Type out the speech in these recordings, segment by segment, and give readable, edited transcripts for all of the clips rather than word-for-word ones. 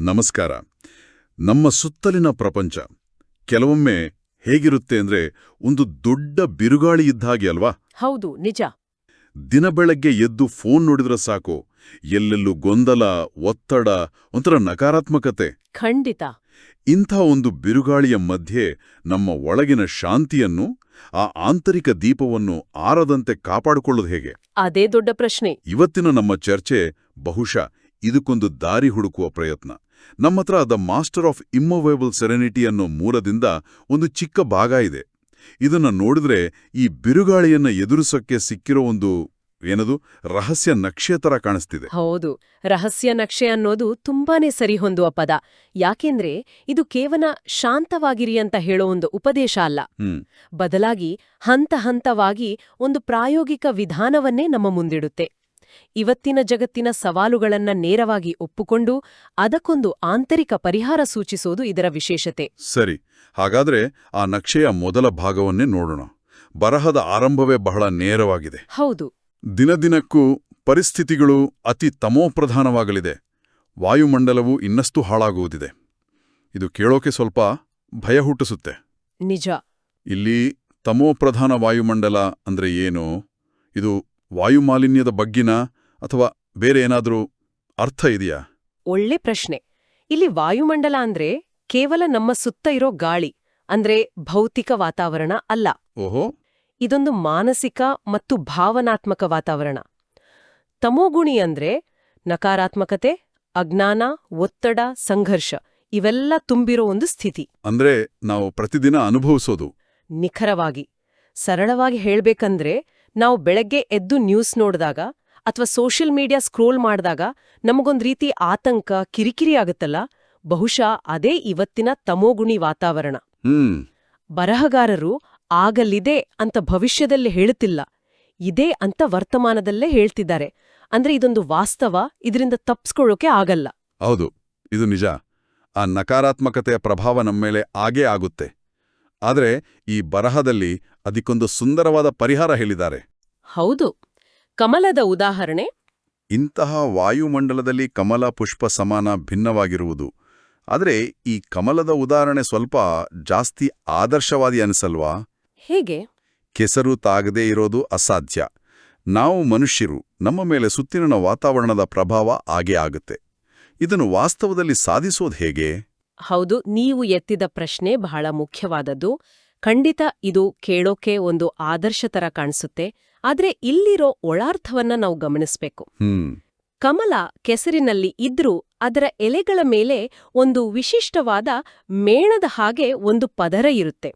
ನಮಸ್ಕಾರ. ನಮ್ಮ ಸುತ್ತಲಿನ ಪ್ರಪಂಚ ಕೆಲವೊಮ್ಮೆ ಹೇಗಿರುತ್ತೆ ಅಂದ್ರೆ ಒಂದು ದೊಡ್ಡ ಬಿರುಗಾಳಿ ಇದ್ದ ಹಾಗೆ ಅಲ್ವಾ? ಹೌದು, ನಿಜ. ದಿನ ಬೆಳಗ್ಗೆ ಎದ್ದು ಫೋನ್ ನೋಡಿದ್ರೆ ಸಾಕು, ಎಲ್ಲೆಲ್ಲೂ ಗೊಂದಲ, ಒತ್ತಡ, ಒಂಥರ ನಕಾರಾತ್ಮಕತೆ. ಖಂಡಿತ. ಇಂಥ ಒಂದು ಬಿರುಗಾಳಿಯ ಮಧ್ಯೆ ನಮ್ಮ ಒಳಗಿನ ಶಾಂತಿಯನ್ನು, ಆ ಆಂತರಿಕ ದೀಪವನ್ನು ಆರದಂತೆ ಕಾಪಾಡಿಕೊಳ್ಳೋದು ಹೇಗೆ? ಅದೇ ದೊಡ್ಡ ಪ್ರಶ್ನೆ. ಇವತ್ತಿನ ನಮ್ಮ ಚರ್ಚೆ ಬಹುಶಃ ಇದಕ್ಕೊಂದು ದಾರಿ ಹುಡುಕುವ ಪ್ರಯತ್ನ. ನಮ್ಮತ್ರ the master of immovable serenity ಅನ್ನೋ ಮೂಲದಿಂದ ಒಂದು ಚಿಕ್ಕ ಭಾಗ ಇದೆ. ಇದನ್ನ ನೋಡಿದ್ರೆ ಈ ಬಿರುಗಾಳಿಯನ್ನ ಎದುರಿಸೋಕ್ಕೆ ಸಿಕ್ಕಿರೋ ಒಂದು ರಹಸ್ಯ ನಕ್ಷೆ ತರ ಕಾಣಿಸ್ತಿದೆ. ಹೌದು, ರಹಸ್ಯ ನಕ್ಷೆ ಅನ್ನೋದು ತುಂಬಾನೇ ಸರಿ ಹೊಂದುವ ಪದ. ಯಾಕೆಂದ್ರೆ ಇದು ಕೇವಲ ಶಾಂತವಾಗಿರಿ ಅಂತ ಹೇಳೋ ಒಂದು ಉಪದೇಶ ಅಲ್ಲ. ಬದಲಾಗಿ ಹಂತ ಹಂತವಾಗಿ ಒಂದು ಪ್ರಾಯೋಗಿಕ ವಿಧಾನವನ್ನೇ ನಮ್ಮ ಮುಂದಿಡುತ್ತೆ. ಇವತ್ತಿನ ಜಗತ್ತಿನ ಸವಾಲುಗಳನ್ನ ನೇರವಾಗಿ ಒಪ್ಪುಕೊಂಡು ಅದಕ್ಕೊಂದು ಆಂತರಿಕ ಪರಿಹಾರ ಸೂಚಿಸೋದು ಇದರ ವಿಶೇಷತೆ. ಸರಿ, ಹಾಗಾದ್ರೆ ಆ ನಕ್ಷೆಯ ಮೊದಲ ಭಾಗವನ್ನೇ ನೋಡೋಣ. ಬರಹದ ಆರಂಭವೇ ಬಹಳ ನೇರವಾಗಿದೆ. ಹೌದು. ದಿನದಿನಕ್ಕೂ ಪರಿಸ್ಥಿತಿಗಳು ಅತಿ ತಮೋಪ್ರಧಾನವಾಗಲಿದೆ. ವಾಯುಮಂಡಲವು ಇನ್ನಷ್ಟು ಹಾಳಾಗುವುದಿದೆ. ಇದು ಕೇಳೋಕೆ ಸ್ವಲ್ಪ ಭಯ ಹುಟ್ಟಿಸುತ್ತೆ. ನಿಜ. ಇಲ್ಲಿ ತಮೋಪ್ರಧಾನ ವಾಯುಮಂಡಲ ಅಂದ್ರೆ ಏನು? ಇದು ವಾಯುಮಾಲಿನ್ಯದ ಬಗ್ಗಿನ ಅಥವಾ ಬೇರೆ ಏನಾದ್ರೂ ಅರ್ಥ ಇದೆಯಾ? ಒಳ್ಳೆ ಪ್ರಶ್ನೆ. ಇಲ್ಲಿ ವಾಯುಮಂಡಲ ಅಂದ್ರೆ ಕೇವಲ ನಮ್ಮ ಸುತ್ತ ಇರೋ ಗಾಳಿ, ಅಂದ್ರೆ ಭೌತಿಕ ವಾತಾವರಣ ಅಲ್ಲ. ಓಹೋ. ಇದೊಂದು ಮಾನಸಿಕ ಮತ್ತು ಭಾವನಾತ್ಮಕ ವಾತಾವರಣ. ತಮೋಗುಣಿ ಅಂದ್ರೆ ನಕಾರಾತ್ಮಕತೆ, ಅಜ್ಞಾನ, ಒತ್ತಡ, ಸಂಘರ್ಷ ಇವೆಲ್ಲ ತುಂಬಿರೋ ಒಂದು ಸ್ಥಿತಿ. ಅಂದ್ರೆ ನಾವು ಪ್ರತಿದಿನ ಅನುಭವಿಸೋದು. ನಿಖರವಾಗಿ. ಸರಳವಾಗಿ ಹೇಳ್ಬೇಕಂದ್ರೆ ನಾವು ಬೆಳಗ್ಗೆ ಎದ್ದು ನ್ಯೂಸ್ ನೋಡಿದಾಗ ಅಥವಾ ಸೋಷಿಯಲ್ ಮೀಡಿಯಾ ಸ್ಕ್ರೋಲ್ ಮಾಡಿದಾಗ ನಮಗೊಂದ್ ರೀತಿ ಆತಂಕ, ಕಿರಿಕಿರಿ ಆಗುತ್ತಲ್ಲ, ಬಹುಶಃ ಅದೇ ಇವತ್ತಿನ ತಮೋಗುಣಿ ವಾತಾವರಣ. ಬರಹಗಾರರು ಆಗಲಿದೆ ಅಂತ ಭವಿಷ್ಯದಲ್ಲಿ ಹೇಳುತ್ತಿಲ್ಲ, ಇದೇ ಅಂತ ವರ್ತಮಾನದಲ್ಲೇ ಹೇಳ್ತಿದ್ದಾರೆ. ಅಂದ್ರೆ ಇದೊಂದು ವಾಸ್ತವ, ಇದರಿಂದ ತಪ್ಸ್ಕೊಳ್ಳೋಕೆ ಆಗಲ್ಲ. ಹೌದು, ಇದು ನಿಜ. ಆ ನಕಾರಾತ್ಮಕತೆಯ ಪ್ರಭಾವ ನಮ್ಮೇಲೆ ಆಗೇ ಆಗುತ್ತೆ. ಆದ್ರೆ ಈ ಬರಹದಲ್ಲಿ ಅದಕ್ಕೊಂದು ಸುಂದರವಾದ ಪರಿಹಾರ ಹೇಳಿದ್ದಾರೆ. ಹೌದು. ಕಮಲದ ಉದಾಹರಣೆ. ಇಂತಹ ವಾಯುಮಂಡಲದಲ್ಲಿ ಕಮಲ ಪುಷ್ಪ ಸಮಾನ ಭಿನ್ನವಾಗಿರುವುದು. ಆದರೆ ಈ ಕಮಲದ ಉದಾಹರಣೆ ಸ್ವಲ್ಪ ಜಾಸ್ತಿ ಆದರ್ಶವಾದಿ ಅನಿಸಲ್ವಾ? ಹೇಗೆ? ಕೆಸರು ತಾಗದೇ ಇರೋದು ಅಸಾಧ್ಯ. ನಾವು ಮನುಷ್ಯರು, ನಮ್ಮ ಮೇಲೆ ಸುತ್ತಿನ ವಾತಾವರಣದ ಪ್ರಭಾವ ಆಗೇ ಆಗುತ್ತೆ. ಇದನ್ನು ವಾಸ್ತವದಲ್ಲಿ ಸಾಧಿಸೋದು ಹೇಗೆ? ಹೌದು, ನೀವು ಎತ್ತಿದ ಪ್ರಶ್ನೆ ಬಹಳ ಮುಖ್ಯವಾದದ್ದು. ಖಂಡಿತ ಇದು ಕೇಳೋಕೆ ಒಂದು ಆದರ್ಶ ತರ ಕಾಣಿಸುತ್ತೆ, ಆದ್ರೆ ಇಲ್ಲಿರೋ ಒಳಾರ್ಥವನ್ನ ನಾವು ಗಮನಿಸ್ಬೇಕು. ಕಮಲ ಕೆಸರಿನಲ್ಲಿ ಇದ್ರೂ ಅದರ ಎಲೆಗಳ ಮೇಲೆ ಒಂದು ವಿಶಿಷ್ಟವಾದ ಮೇಣದ ಹಾಗೆ ಒಂದು ಪದರ ಇರುತ್ತೆ.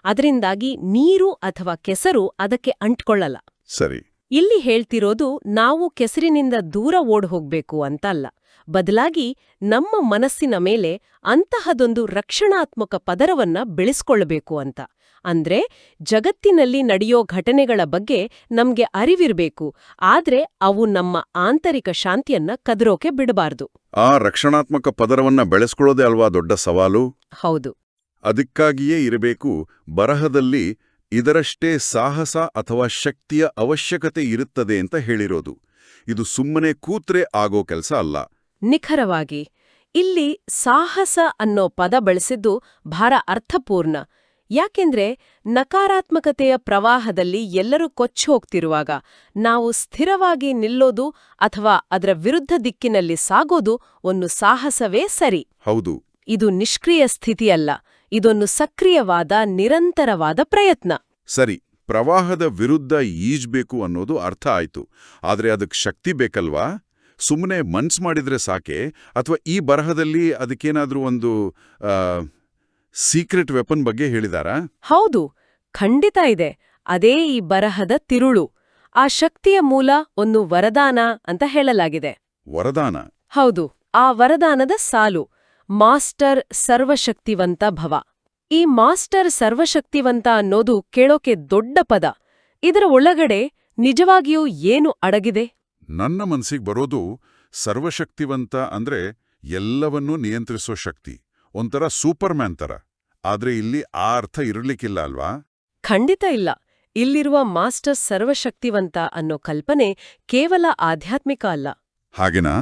ಅದರಿಂದಾಗಿ ನೀರು ಅಥವಾ ಕೆಸರು ಅದಕ್ಕೆ ಅಂಟ್ಕೊಳ್ಳಲ್ಲ. ಸರಿ. ಇಲ್ಲಿ ಹೇಳ್ತಿರೋದು ನಾವು ಕೆಸರಿನಿಂದ ದೂರ ಓಡ್ ಹೋಗ್ಬೇಕು ಅಂತ ಅಲ್ಲ, ಬದಲಾಗಿ ನಮ್ಮ ಮನಸ್ಸಿನ ಮೇಲೆ ಅಂತಹದೊಂದು ರಕ್ಷಣಾತ್ಮಕ ಪದರವನ್ನ ಬೆಳೆಸ್ಕೊಳ್ಬೇಕು ಅಂತ. ಅಂದ್ರೆ ಜಗತ್ತಿನಲ್ಲಿ ನಡೆಯೋ ಘಟನೆಗಳ ಬಗ್ಗೆ ನಮ್ಗೆ ಅರಿವಿರ್ಬೇಕು, ಆದ್ರೆ ಅವು ನಮ್ಮ ಆಂತರಿಕ ಶಾಂತಿಯನ್ನ ಕದರೋಕೆ ಬಿಡಬಾರ್ದು. ಆ ರಕ್ಷಣಾತ್ಮಕ ಪದರವನ್ನ ಬೆಳೆಸ್ಕೊಳ್ಳೋದೇ ಅಲ್ವಾ ದೊಡ್ಡ ಸವಾಲು? ಹೌದು. ಅದಕ್ಕಾಗಿಯೇ ಇರಬೇಕು ಬರಹದಲ್ಲಿ ಇದರಷ್ಟೇ ಸಾಹಸ ಅಥವಾ ಶಕ್ತಿಯ ಅವಶ್ಯಕತೆ ಇರುತ್ತದೆ ಅಂತ ಹೇಳಿರೋದು. ಇದು ಸುಮ್ಮನೆ ಕೂತ್ರೆ ಆಗೋ ಕೆಲಸ ಅಲ್ಲ. ನಿಖರವಾಗಿ. ಇಲ್ಲಿ ಸಾಹಸ ಅನ್ನೋ ಪದ ಬಳಸಿದ್ದು ಭಾರ ಅರ್ಥಪೂರ್ಣ. ಯಾಕೆಂದ್ರೆ ನಕಾರಾತ್ಮಕತೆಯ ಪ್ರವಾಹದಲ್ಲಿ ಎಲ್ಲರೂ ಕೊಚ್ಚಿ ಹೋಗ್ತಿರುವಾಗ ನಾವು ಸ್ಥಿರವಾಗಿ ನಿಲ್ಲೋದು ಅಥವಾ ಅದರ ವಿರುದ್ಧ ದಿಕ್ಕಿನಲ್ಲಿ ಸಾಗೋದು ಒಂದು ಸಾಹಸವೇ ಸರಿ. ಹೌದು. ಇದು ನಿಷ್ಕ್ರಿಯ ಸ್ಥಿತಿಯಲ್ಲ, ಇದೊಂದು ಸಕ್ರಿಯವಾದ ನಿರಂತರವಾದ ಪ್ರಯತ್ನ. ಸರಿ, ಪ್ರವಾಹದ ವಿರುದ್ಧ ಈಜ್ಬೇಕು ಅನ್ನೋದು ಅರ್ಥ ಆಯ್ತು. ಆದ್ರೆ ಅದಕ್ಕೆ ಶಕ್ತಿ ಬೇಕಲ್ವಾ? ಸುಮ್ಮನೆ ಮನ್ಸ್ ಮಾಡಿದ್ರೆ ಸಾಕೆ? ಅಥವಾ ಈ ಬರಹದಲ್ಲಿ ಅದಕ್ಕೇನಾದ್ರೂ ಒಂದು ಸೀಕ್ರೆಟ್ ವೆಪನ್ ಬಗ್ಗೆ ಹೇಳಿದಾರಾ? ಹೌದು, ಖಂಡಿತ ಇದೆ. ಅದೇ ಈ ಬರಹದ ತಿರುಳು. ಆ ಶಕ್ತಿಯ ಮೂಲ ಒಂದು ವರದಾನ ಅಂತ ಹೇಳಲಾಗಿದೆ. ವರದಾನ? ಹೌದು. ಆ ವರದಾನದ ಸಾಲು ಮಾಸ್ಟರ್ ಸರ್ವಶಕ್ತಿವಂತ ಭವ. ಈ ಮಾಸ್ಟರ್ ಸರ್ವಶಕ್ತಿವಂತ ಅನ್ನೋದು ಕೇಳೋಕೆ ದೊಡ್ಡ ಪದ. ಇದರ ಒಳಗಡೆ ನಿಜವಾಗಿಯೂ ಏನು ಅಡಗಿದೆ? ನನ್ನ ಮನಸ್ಸಿಗೆ ಬರೋದು ಸರ್ವಶಕ್ತಿವಂತ ಅಂದ್ರೆ ಎಲ್ಲವನ್ನೂ ನಿಯಂತ್ರಿಸೋ ಶಕ್ತಿ, ಒಂಥರ ಸೂಪರ್ಮ್ಯಾನ್ ತರ. ಆದ್ರೆ ಇಲ್ಲಿ ಆ ಅರ್ಥ ಇರಲಿಕ್ಕಿಲ್ಲ ಅಲ್ವಾ? ಖಂಡಿತ ಇಲ್ಲ. ಇಲ್ಲಿರುವ ಮಾಸ್ಟರ್ ಸರ್ವಶಕ್ತಿವಂತ ಅನ್ನೋ ಕಲ್ಪನೆ ಕೇವಲ ಆಧ್ಯಾತ್ಮಿಕ ಅಲ್ಲ. ಹಾಗೆನಾ?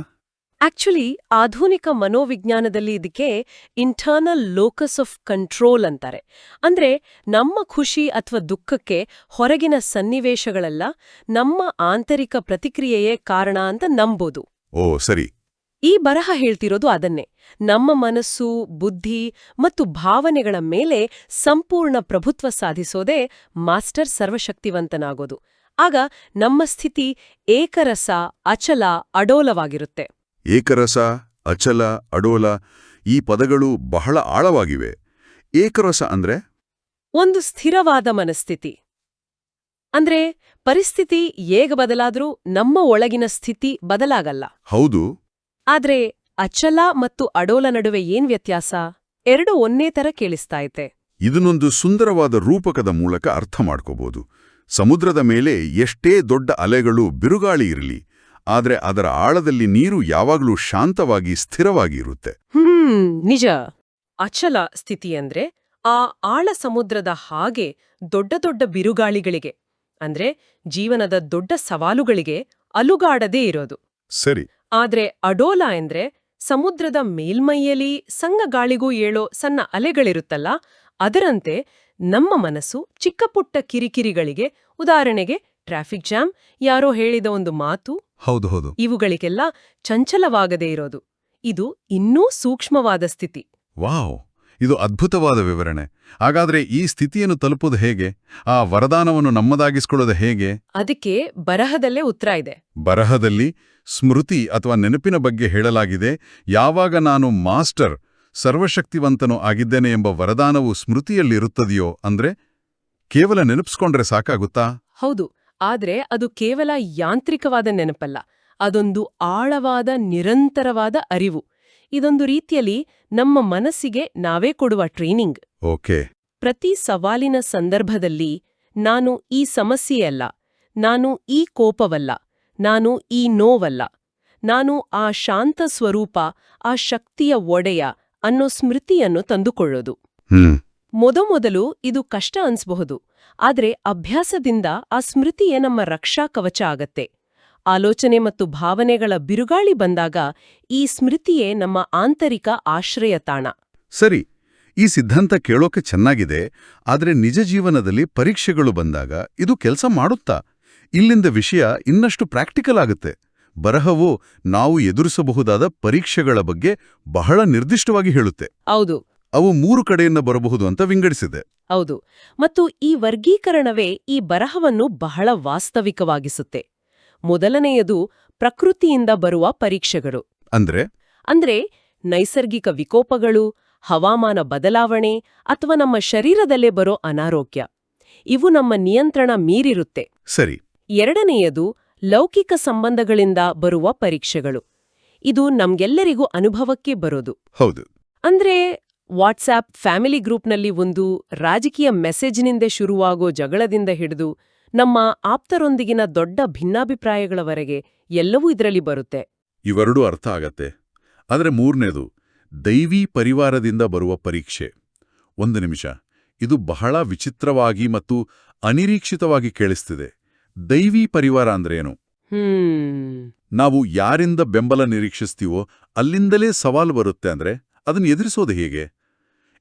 ಆಕ್ಚುಲಿ ಆಧುನಿಕ ಮನೋವಿಜ್ಞಾನದಲ್ಲಿ ಇದಕ್ಕೆ ಇಂಟರ್ನಲ್ ಲೋಕಸ್ ಆಫ್ ಕಂಟ್ರೋಲ್ ಅಂತಾರೆ. ಅಂದ್ರೆ ನಮ್ಮ ಖುಷಿ ಅಥವಾ ದುಃಖಕ್ಕೆ ಹೊರಗಿನ ಸನ್ನಿವೇಶಗಳೆಲ್ಲ ನಮ್ಮ ಆಂತರಿಕ ಪ್ರತಿಕ್ರಿಯೆಯೇ ಕಾರಣ ಅಂತ ನಂಬೋದು. ಓ ಸರಿ. ಈ ಬರಹ ಹೇಳ್ತಿರೋದು ಅದನ್ನೇ. ನಮ್ಮ ಮನಸ್ಸು, ಬುದ್ಧಿ ಮತ್ತು ಭಾವನೆಗಳ ಮೇಲೆ ಸಂಪೂರ್ಣ ಪ್ರಭುತ್ವ ಸಾಧಿಸೋದೇ ಮಾಸ್ಟರ್ ಸರ್ವಶಕ್ತಿವಂತನಾಗೋದು. ಆಗ ನಮ್ಮ ಸ್ಥಿತಿ ಏಕರಸ, ಅಚಲ, ಅಡೋಲವಾಗಿರುತ್ತೆ. ಏಕರಸ, ಅಚಲ, ಅಡೋಲ ಈ ಪದಗಳು ಬಹಳ ಆಳವಾಗಿವೆ. ಏಕರಸ ಅಂದ್ರೆ ಒಂದು ಸ್ಥಿರವಾದ ಮನಸ್ಥಿತಿ. ಅಂದ್ರೆ ಪರಿಸ್ಥಿತಿ ಹೇಗೆ ಬದಲಾದ್ರೂ ನಮ್ಮ ಒಳಗಿನ ಸ್ಥಿತಿ ಬದಲಾಗಲ್ಲ. ಹೌದು. ಆದ್ರೆ ಅಚಲ ಮತ್ತು ಅಡೋಲ ನಡುವೆ ಏನ್ ವ್ಯತ್ಯಾಸ? ಎರಡೂ ಒಂದೇ ತರ ಕೇಳಿಸ್ತಾಯಿತೆ. ಇದನ್ನೊಂದು ಸುಂದರವಾದ ರೂಪಕದ ಮೂಲಕ ಅರ್ಥ ಮಾಡ್ಕೋಬಹುದು. ಸಮುದ್ರದ ಮೇಲೆ ಎಷ್ಟೇ ದೊಡ್ಡ ಅಲೆಗಳು, ಬಿರುಗಾಳಿ ಇರಲಿ, ಆದ್ರೆ ಅದರ ಆಳದಲ್ಲಿ ನೀರು ಯಾವಾಗಲೂ ಶಾಂತವಾಗಿ ಸ್ಥಿರವಾಗಿ ಇರುತ್ತೆ. ನಿಜ. ಅಚಲ ಸ್ಥಿತಿ ಅಂದ್ರೆ ಆ ಆಳ ಸಮುದ್ರದ ಹಾಗೆ ದೊಡ್ಡ ದೊಡ್ಡ ಬಿರುಗಾಳಿಗಳಿಗೆ, ಅಂದ್ರೆ ಜೀವನದ ದೊಡ್ಡ ಸವಾಲುಗಳಿಗೆ ಅಲುಗಾಡದೇ ಇರೋದು. ಸರಿ. ಆದ್ರೆ ಅಡೋಲ ಎಂದ್ರೆ ಸಮುದ್ರದ ಮೇಲ್ಮೈಯಲ್ಲಿ ಸಂಗ ಗಾಳಿಗೂ ಏಳೋ ಸಣ್ಣ ಅಲೆಗಳಿರುತ್ತಲ್ಲ, ಅದರಂತೆ ನಮ್ಮ ಮನಸ್ಸು ಚಿಕ್ಕಪುಟ್ಟ ಕಿರಿಕಿರಿಗಳಿಗೆ, ಉದಾಹರಣೆಗೆ ಟ್ರಾಫಿಕ್ ಜಾಮ್, ಯಾರೋ ಹೇಳಿದ ಒಂದು ಮಾತು, ಹೌದು, ಇವುಗಳಿಗೆಲ್ಲ ಚಂಚಲವಾಗದೇ ಇರೋದು. ಇದು ಇನ್ನೂ ಸೂಕ್ಷ್ಮವಾದ ಸ್ಥಿತಿ. ವಾವ್, ಇದು ಅದ್ಭುತವಾದ ವಿವರಣೆ. ಹಾಗಾದ್ರೆ ಈ ಸ್ಥಿತಿಯನ್ನು ತಲುಪುವುದು ಹೇಗೆ? ಆ ವರದಾನವನ್ನು ನಮ್ಮದಾಗಿಸ್ಕೊಳ್ಳೋದು ಹೇಗೆ? ಅದಕ್ಕೆ ಬರಹದಲ್ಲೇ ಉತ್ತರ ಇದೆ. ಬರಹದಲ್ಲಿ ಸ್ಮೃತಿ ಅಥವಾ ನೆನಪಿನ ಬಗ್ಗೆ ಹೇಳಲಾಗಿದೆ. ಯಾವಾಗ ನಾನು ಮಾಸ್ಟರ್ ಸರ್ವಶಕ್ತಿವಂತನೂ ಆಗಿದ್ದೇನೆ ಎಂಬ ವರದಾನವು ಸ್ಮೃತಿಯಲ್ಲಿರುತ್ತದೆಯೋ, ಅಂದ್ರೆ ಕೇವಲ ನೆನಪಿಸ್ಕೊಂಡ್ರೆ ಸಾಕಾಗುತ್ತಾ? ಹೌದು. ಆದ್ರೆ ಅದು ಕೇವಲ ಯಾಂತ್ರಿಕವಾದ ನೆನಪಲ್ಲ. ಅದೊಂದು ಆಳವಾದ, ನಿರಂತರವಾದ ಅರಿವು. ಇದೊಂದು ರೀತಿಯಲ್ಲಿ ನಮ್ಮ ಮನಸ್ಸಿಗೆ ನಾವೇ ಕೊಡುವ ಟ್ರೈನಿಂಗ್. ಓಕೆ. ಪ್ರತಿ ಸವಾಲಿನ ಸಂದರ್ಭದಲ್ಲಿ ನಾನು ಈ ಸಮಸ್ಯೆಯಲ್ಲ, ನಾನು ಈ ಕೋಪವಲ್ಲ, ನಾನು ಈ ನೋವಲ್ಲ, ನಾನು ಆ ಶಾಂತ ಸ್ವರೂಪ, ಆ ಶಕ್ತಿಯ ಒಡೆಯ ಅನ್ನೋ ಸ್ಮೃತಿಯನ್ನು ತಂದುಕೊಳ್ಳೋದು. ಮೊದಮೊದಲು ಇದು ಕಷ್ಟ ಅನ್ಸ್ಬಹುದು. ಆದ್ರೆ ಅಭ್ಯಾಸದಿಂದ ಆ ಸ್ಮೃತಿಯೇ ನಮ್ಮ ರಕ್ಷಾ ಕವಚ ಆಗತ್ತೆ. ಆಲೋಚನೆ ಮತ್ತು ಭಾವನೆಗಳ ಬಿರುಗಾಳಿ ಬಂದಾಗ ಈ ಸ್ಮೃತಿಯೇ ನಮ್ಮ ಆಂತರಿಕ ಆಶ್ರಯ ತಾಣ. ಸರಿ. ಈ ಸಿದ್ಧಾಂತ ಕೇಳೋಕೆ ಚೆನ್ನಾಗಿದೆ. ಆದ್ರೆ ನಿಜ ಜೀವನದಲ್ಲಿ ಪರೀಕ್ಷೆಗಳು ಬಂದಾಗ ಇದು ಕೆಲಸ ಮಾಡುತ್ತಾ? ಇಲ್ಲಿಂದ ವಿಷಯ ಇನ್ನಷ್ಟು ಪ್ರಾಕ್ಟಿಕಲ್ ಆಗುತ್ತೆ. ಬರಹವು ನಾವು ಎದುರಿಸಬಹುದಾದ ಪರೀಕ್ಷೆಗಳ ಬಗ್ಗೆ ಬಹಳ ನಿರ್ದಿಷ್ಟವಾಗಿ ಹೇಳುತ್ತೆ. ಹೌದು. ಅವು 3 ಕಡೆಯಿಂದ ಬರಬಹುದು ಅಂತ ವಿಂಗಡಿಸಿದೆ. ಹೌದು. ಮತ್ತು ಈ ವರ್ಗೀಕರಣವೇ ಈ ಬರಹವನ್ನು ಬಹಳ ವಾಸ್ತವಿಕವಾಗಿಸುತ್ತೆ. ಮೊದಲನೆಯದು ಪ್ರಕೃತಿಯಿಂದ ಬರುವ ಪರೀಕ್ಷೆಗಳು. ಅಂದ್ರೆ ನೈಸರ್ಗಿಕ ವಿಕೋಪಗಳು, ಹವಾಮಾನ ಬದಲಾವಣೆ ಅಥವಾ ನಮ್ಮ ಶರೀರದಲ್ಲೇ ಬರೋ ಅನಾರೋಗ್ಯ. ಇವು ನಮ್ಮ ನಿಯಂತ್ರಣ ಮೀರಿರುತ್ತೆ. ಸರಿ. ಎರಡನೆಯದು ಲೌಕಿಕ ಸಂಬಂಧಗಳಿಂದ ಬರುವ ಪರೀಕ್ಷೆಗಳು. ಇದು ನಮ್ಗೆಲ್ಲರಿಗೂ ಅನುಭವಕ್ಕೆ ಬರೋದು. ಹೌದು. ಅಂದ್ರೆ ವಾಟ್ಸ್ಆಪ್ ಫ್ಯಾಮಿಲಿ ಗ್ರೂಪ್ನಲ್ಲಿ ಒಂದು ರಾಜಕೀಯ ಮೆಸೇಜ್ನಿಂದ ಶುರುವಾಗೋ ಜಗಳದಿಂದ ಹಿಡಿದು ನಮ್ಮ ಆಪ್ತರೊಂದಿಗಿನ ದೊಡ್ಡ ಭಿನ್ನಾಭಿಪ್ರಾಯಗಳವರೆಗೆ ಎಲ್ಲವೂ ಇದರಲ್ಲಿ ಬರುತ್ತೆ. ಇವೆರಡೂ ಅರ್ಥ ಆಗತ್ತೆ. ಆದರೆ 3ನೇದು ದೈವೀ ಪರಿವಾರದಿಂದ ಬರುವ ಪರೀಕ್ಷೆ. 1 ನಿಮಿಷ. ಇದು ಬಹಳ ವಿಚಿತ್ರವಾಗಿ ಮತ್ತು ಅನಿರೀಕ್ಷಿತವಾಗಿ ಕೇಳಿಸ್ತಿದೆ. ದೈವೀ ಪರಿವಾರ ಅಂದ್ರೇನು? ನಾವು ಯಾರಿಂದ ಬೆಂಬಲ ನಿರೀಕ್ಷಿಸ್ತೀವೋ ಅಲ್ಲಿಂದಲೇ ಸವಾಲು ಬರುತ್ತೆ ಅಂದ್ರೆ ಅದನ್ನು ಎದುರಿಸೋದು ಹೇಗೆ?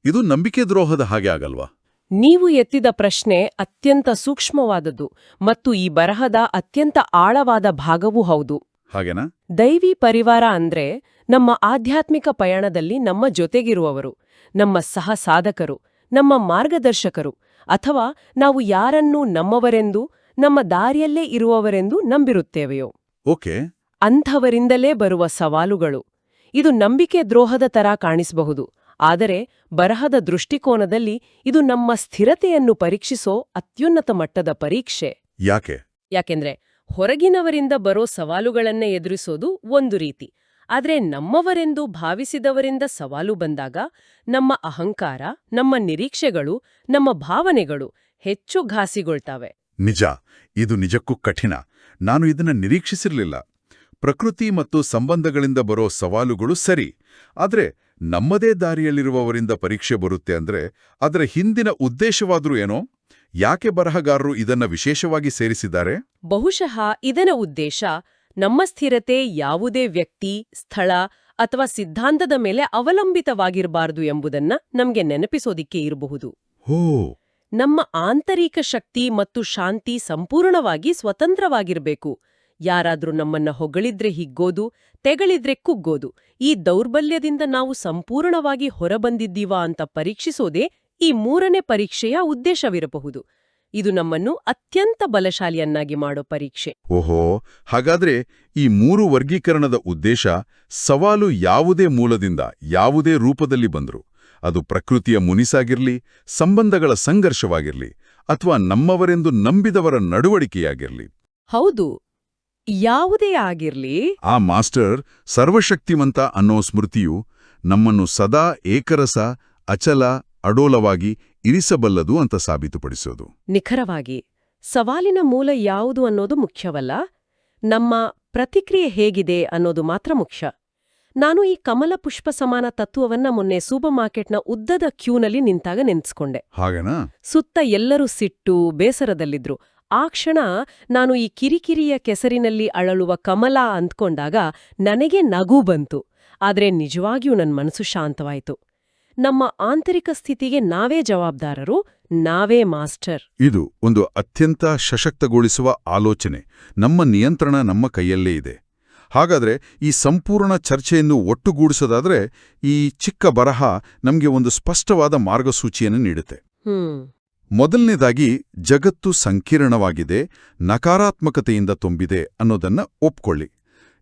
ಇದು ನಂಬಿಕೆ ದ್ರೋಹದ ಹಾಗೆ ಆಗಲ್ವಾ? ನೀವು ಎತ್ತಿದ ಪ್ರಶ್ನೆ ಅತ್ಯಂತ ಸೂಕ್ಷ್ಮವಾದದ್ದು ಮತ್ತು ಈ ಬರಹದ ಅತ್ಯಂತ ಆಳವಾದ ಭಾಗವೂ ಹೌದು. ಹಾಗೇನಾ? ದೈವಿ ಪರಿವಾರ ಅಂದ್ರೆ ನಮ್ಮ ಆಧ್ಯಾತ್ಮಿಕ ಪಯಣದಲ್ಲಿ ನಮ್ಮ ಜೊತೆಗಿರುವವರು, ನಮ್ಮ ಸಹ ಸಾಧಕರು, ನಮ್ಮ ಮಾರ್ಗದರ್ಶಕರು, ಅಥವಾ ನಾವು ಯಾರನ್ನೂ ನಮ್ಮವರೆಂದು, ನಮ್ಮ ದಾರಿಯಲ್ಲೇ ಇರುವವರೆಂದು ನಂಬಿರುತ್ತೇವೆಯೋ. ಓಕೆ. ಅಂಥವರಿಂದಲೇ ಬರುವ ಸವಾಲುಗಳು. ಇದು ನಂಬಿಕೆ ದ್ರೋಹದ ತರ ಕಾಣಿಸಬಹುದು. ಆದರೆ ಬರಹದ ದೃಷ್ಟಿಕೋನದಲ್ಲಿ ಇದು ನಮ್ಮ ಸ್ಥಿರತೆಯನ್ನು ಪರೀಕ್ಷಿಸೋ ಅತ್ಯುನ್ನತ ಮಟ್ಟದ ಪರೀಕ್ಷೆ. ಯಾಕೆ? ಯಾಕೆಂದ್ರೆ ಹೊರಗಿನವರಿಂದ ಬರೋ ಸವಾಲುಗಳನ್ನೇ ಎದುರಿಸೋದು ಒಂದು ರೀತಿ. ಆದ್ರೆ ನಮ್ಮವರೆಂದು ಭಾವಿಸಿದವರಿಂದ ಸವಾಲು ಬಂದಾಗ ನಮ್ಮ ಅಹಂಕಾರ, ನಮ್ಮ ನಿರೀಕ್ಷೆಗಳು, ನಮ್ಮ ಭಾವನೆಗಳು ಹೆಚ್ಚು ಘಾಸಿಗೊಳ್ತಾವೆ. ನಿಜ. ಇದು ನಿಜಕ್ಕೂ ಕಠಿಣ. ನಾನು ಇದನ್ನ ನಿರೀಕ್ಷಿಸಿರ್ಲಿಲ್ಲ. ಪ್ರಕೃತಿ ಮತ್ತು ಸಂಬಂಧಗಳಿಂದ ಬರೋ ಸವಾಲುಗಳು ಸರಿ. ಆದ್ರೆ ನಮ್ಮದೇ ದಾರಿಯಲ್ಲಿರುವವರಿಂದ ಪರೀಕ್ಷೆ ಬರುತ್ತೆ ಅಂದ್ರೆ ಅದರ ಹಿಂದಿನ ಉದ್ದೇಶವಾದ್ರೂ ಏನೋ? ಯಾಕೆ ಬರಹಗಾರರು ಇದನ್ನ ವಿಶೇಷವಾಗಿ ಸೇರಿಸಿದ್ದಾರೆ? ಬಹುಶಃ ಇದರ ಉದ್ದೇಶ ನಮ್ಮ ಸ್ಥಿರತೆ ಯಾವುದೇ ವ್ಯಕ್ತಿ, ಸ್ಥಳ ಅಥವಾ ಸಿದ್ಧಾಂತದ ಮೇಲೆ ಅವಲಂಬಿತವಾಗಿರಬಾರದು ಎಂಬುದನ್ನ ನಮ್ಗೆ ನೆನಪಿಸೋದಿಕ್ಕೆ ಇರಬಹುದು. ಹೋ, ನಮ್ಮ ಆಂತರಿಕ ಶಕ್ತಿ ಮತ್ತು ಶಾಂತಿ ಸಂಪೂರ್ಣವಾಗಿ ಸ್ವತಂತ್ರವಾಗಿರ್ಬೇಕು. ಯಾರಾದ್ರೂ ನಮ್ಮನ್ನ ಹೊಗಳಿದ್ರೆ ಹಿಗ್ಗೋದು, ತೆಗಳಿದ್ರೆ ಕುಗ್ಗೋದು, ಈ ದೌರ್ಬಲ್ಯದಿಂದ ನಾವು ಸಂಪೂರ್ಣವಾಗಿ ಹೊರಬಂದಿದ್ದೀವಾ ಅಂತ ಪರೀಕ್ಷಿಸೋದೇ ಈ 3ನೇ ಪರೀಕ್ಷೆಯ ಉದ್ದೇಶವಿರಬಹುದು. ಇದು ನಮ್ಮನ್ನು ಅತ್ಯಂತ ಬಲಶಾಲಿಯನ್ನಾಗಿ ಮಾಡೋ ಪರೀಕ್ಷೆ. ಓಹೋ, ಹಾಗಾದ್ರೆ ಈ 3 ವರ್ಗೀಕರಣದ ಉದ್ದೇಶ ಸವಾಲು ಯಾವುದೇ ಮೂಲದಿಂದ, ಯಾವುದೇ ರೂಪದಲ್ಲಿ ಬಂದ್ರು, ಅದು ಪ್ರಕೃತಿಯ ಮುನಿಸಾಗಿರ್ಲಿ, ಸಂಬಂಧಗಳ ಸಂಘರ್ಷವಾಗಿರ್ಲಿ, ಅಥವಾ ನಮ್ಮವರೆಂದು ನಂಬಿದವರ ನಡವಳಿಕೆಯಾಗಿರ್ಲಿ. ಹೌದು, ಯಾವುದೇ ಆಗಿರ್ಲಿ, ಆ ಮಾಸ್ಟರ್ ಸರ್ವಶಕ್ತಿವಂತ ಅನ್ನೋ ಸ್ಮೃತಿಯು ನಮ್ಮನ್ನು ಸದಾ ಏಕರಸ, ಅಚಲ, ಅಡೋಲವಾಗಿ ಇರಿಸಬಲ್ಲದು ಅಂತ ಸಾಬೀತುಪಡಿಸೋದು. ನಿಖರವಾಗಿ ಸವಾಲಿನ ಮೂಲ ಯಾವುದು ಅನ್ನೋದು ಮುಖ್ಯವಲ್ಲ, ನಮ್ಮ ಪ್ರತಿಕ್ರಿಯೆ ಹೇಗಿದೆ ಅನ್ನೋದು ಮಾತ್ರ ಮುಖ್ಯ. ನಾನು ಈ ಕಮಲ ಪುಷ್ಪ ಸಮಾನ ತತ್ವವನ್ನ ಮೊನ್ನೆ ಸೂಪರ್ ಮಾರ್ಕೆಟ್ನ ಉದ್ದದ ಕ್ಯೂನಲ್ಲಿ ನಿಂತಾಗ ನೆನ್ಸ್ಕೊಂಡೆ. ಹಾಗನಾ? ಸುತ್ತ ಎಲ್ಲರೂ ಸಿಟ್ಟು, ಬೇಸರದಲ್ಲಿದ್ರು. ಆ ಕ್ಷಣ ನಾನು ಈ ಕಿರಿಕಿರಿಯ ಕೆಸರಿನಲ್ಲಿ ಅಳಲುವ ಕಮಲ ಅಂದ್ಕೊಂಡಾಗ ನನಗೆ ನಗು ಬಂತು. ಆದ್ರೆ ನಿಜವಾಗಿಯೂ ನನ್ನ ಮನಸ್ಸು ಶಾಂತವಾಯಿತು. ನಮ್ಮ ಆಂತರಿಕ ಸ್ಥಿತಿಗೆ ನಾವೇ ಜವಾಬ್ದಾರರು, ನಾವೇ ಮಾಸ್ಟರ್. ಇದು ಒಂದು ಅತ್ಯಂತ ಸಶಕ್ತಗೊಳಿಸುವ ಆಲೋಚನೆ. ನಮ್ಮ ನಿಯಂತ್ರಣ ನಮ್ಮ ಕೈಯಲ್ಲೇ ಇದೆ. ಹಾಗಾದ್ರೆ ಈ ಸಂಪೂರ್ಣ ಚರ್ಚೆಯನ್ನು ಒಟ್ಟುಗೂಡಿಸೋದಾದ್ರೆ ಈ ಚಿಕ್ಕ ಬರಹ ನಮಗೆ ಒಂದು ಸ್ಪಷ್ಟವಾದ ಮಾರ್ಗಸೂಚಿಯನ್ನು ನೀಡುತ್ತೆ. ಮೊದಲನೇದಾಗಿ, ಜಗತ್ತು ಸಂಕೀರ್ಣವಾಗಿದೆ, ನಕಾರಾತ್ಮಕತೆಯಿಂದ ತುಂಬಿದೆ ಅನ್ನೋದನ್ನ ಒಪ್ಕೊಳ್ಳಿ.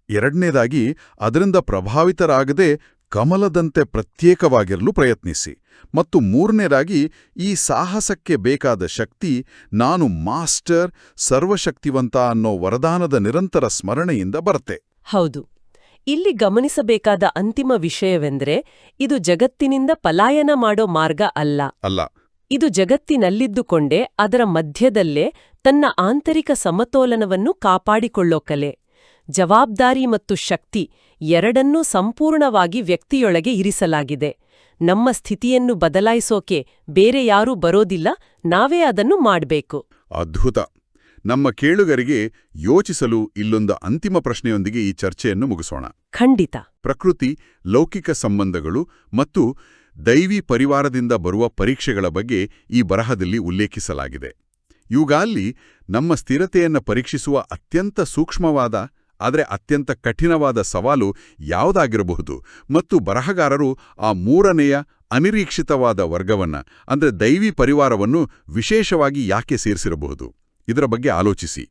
ಎರಡನೇದಾಗಿ, ಅದರಿಂದ ಪ್ರಭಾವಿತರಾಗದೆ ಕಮಲದಂತೆ ಪ್ರತ್ಯೇಕವಾಗಿರಲು ಪ್ರಯತ್ನಿಸಿ. ಮತ್ತು ಮೂರನೇದಾಗಿ, ಈ ಸಾಹಸಕ್ಕೆ ಬೇಕಾದ ಶಕ್ತಿ ನಾನು ಮಾಸ್ಟರ್, ಸರ್ವಶಕ್ತಿವಂತ ಅನ್ನೋ ವರದಾನದ ನಿರಂತರ ಸ್ಮರಣೆಯಿಂದ ಬರುತ್ತೆ. ಹೌದು, ಇಲ್ಲಿ ಗಮನಿಸಬೇಕಾದ ಅಂತಿಮ ವಿಷಯವೆಂದ್ರೆ ಇದು ಜಗತ್ತಿನಿಂದ ಪಲಾಯನ ಮಾಡೋ ಮಾರ್ಗ ಅಲ್ಲ. ಇದು ಜಗತ್ತಿನಲ್ಲಿದ್ದುಕೊಂಡೇ ಅದರ ಮಧ್ಯದಲ್ಲೇ ತನ್ನ ಆಂತರಿಕ ಸಮತೋಲನವನ್ನು ಕಾಪಾಡಿಕೊಳ್ಳೋ ಕಲೆ. ಜವಾಬ್ದಾರಿ ಮತ್ತು ಶಕ್ತಿ ಎರಡನ್ನೂ ಸಂಪೂರ್ಣವಾಗಿ ವ್ಯಕ್ತಿಯೊಳಗೆ ಇರಿಸಲಾಗಿದೆ. ನಮ್ಮ ಸ್ಥಿತಿಯನ್ನು ಬದಲಾಯಿಸೋಕೆ ಬೇರೆ ಯಾರೂ ಬರೋದಿಲ್ಲ, ನಾವೇ ಅದನ್ನು ಮಾಡ್ಬೇಕು. ಅದ್ಭುತ. ನಮ್ಮ ಕೇಳುಗರಿಗೆ ಯೋಚಿಸಲು ಇಲ್ಲೊಂದು ಅಂತಿಮ ಪ್ರಶ್ನೆಯೊಂದಿಗೆ ಈ ಚರ್ಚೆಯನ್ನು ಮುಗಿಸೋಣ. ಖಂಡಿತ. ಪ್ರಕೃತಿ, ಲೌಕಿಕ ಸಂಬಂಧಗಳು ಮತ್ತು ದೈವಿ ಪರಿವಾರದಿಂದ ಬರುವ ಪರೀಕ್ಷೆಗಳ ಬಗ್ಗೆ ಈ ಬರಹದಲ್ಲಿ ಉಲ್ಲೇಖಿಸಲಾಗಿದೆ. ಇವುಗಳಲ್ಲಿ ನಮ್ಮ ಸ್ಥಿರತೆಯನ್ನು ಪರೀಕ್ಷಿಸುವ ಅತ್ಯಂತ ಸೂಕ್ಷ್ಮವಾದ ಆದರೆ ಅತ್ಯಂತ ಕಠಿಣವಾದ ಸವಾಲು ಯಾವುದಾಗಿರಬಹುದು, ಮತ್ತು ಬರಹಗಾರರು ಆ 3ನೇಯ ಅನಿರೀಕ್ಷಿತವಾದ ವರ್ಗವನ್ನ ಅಂದ್ರೆ ದೈವಿ ಪರಿವಾರವನ್ನು ವಿಶೇಷವಾಗಿ ಯಾಕೆ ಸೇರಿಸಿರಬಹುದು, ಇದರ ಬಗ್ಗೆ ಆಲೋಚಿಸಿ.